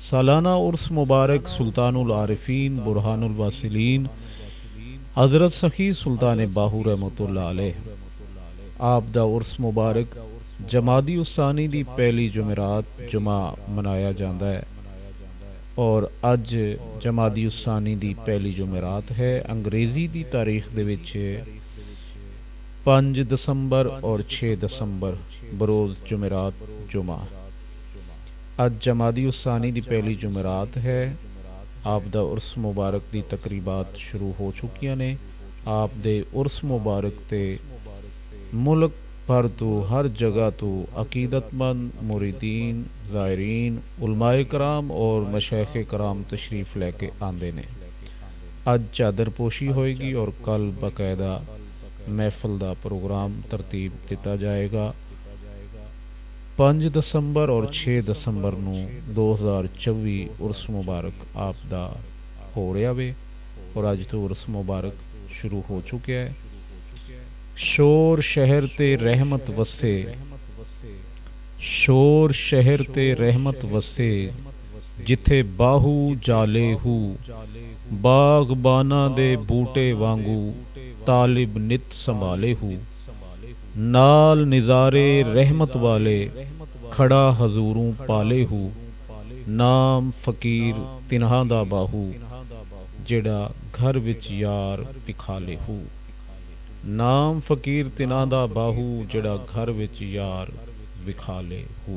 सालाना उर्स मुबारक सुल्तानुल आरिफीन बुरहानुल वासिलीन हज़रत सखी सुल्तान बाहू रहमतुल्लाह अलैह आप दा उर्स मुबारक जमादी उसानी दी पहली जुमेरात जुमा मनाया जाता है और अज जमादी उसानी दी पहली जुमेरात है। अंग्रेज़ी दी तारीख दे विच 5 दसंबर और 6 दसंबर बरोज़ जुमेरात जुमा। अज जमादी उसानी दी पहली जुमेरात है। आप दा उर्स मुबारक दी तकरीबात शुरू हो चुकियां ने। आप दे उर्स मुबारक ते मुल्क भर तो हर जगह तो अकीदतमंद मुरीदीन ज़ायरीन उलमाए कराम और मशाइख़ कराम तशरीफ़ लैके आंदे ने। अज चादर पोशी होएगी और कल बाकायदा महफिल का प्रोग्राम तरतीब दिता जाएगा। 5 दसंबर और 6 दसंबर नूं 2024 उर्स मुबारक आप दा हो रहा वे और अज तो उर्स मुबारक शुरू हो चुका है। शोर शहर ते रहमत वसे, शोर शहर ते रहमत वसे, जिथे बाहू जाले हू, बागबाना दे बूटे वांगू तालिब नित संभाले हू, नाल निजारे रहमत वाले खड़ा हजूरों पाले हू, नाम फकीर तिन्हां दा बाहू जेड़ा घर विच यार विखाले हू। नाम फकीर तिन्हां दा बाहू जेड़ा घर विच यार विखाले हू।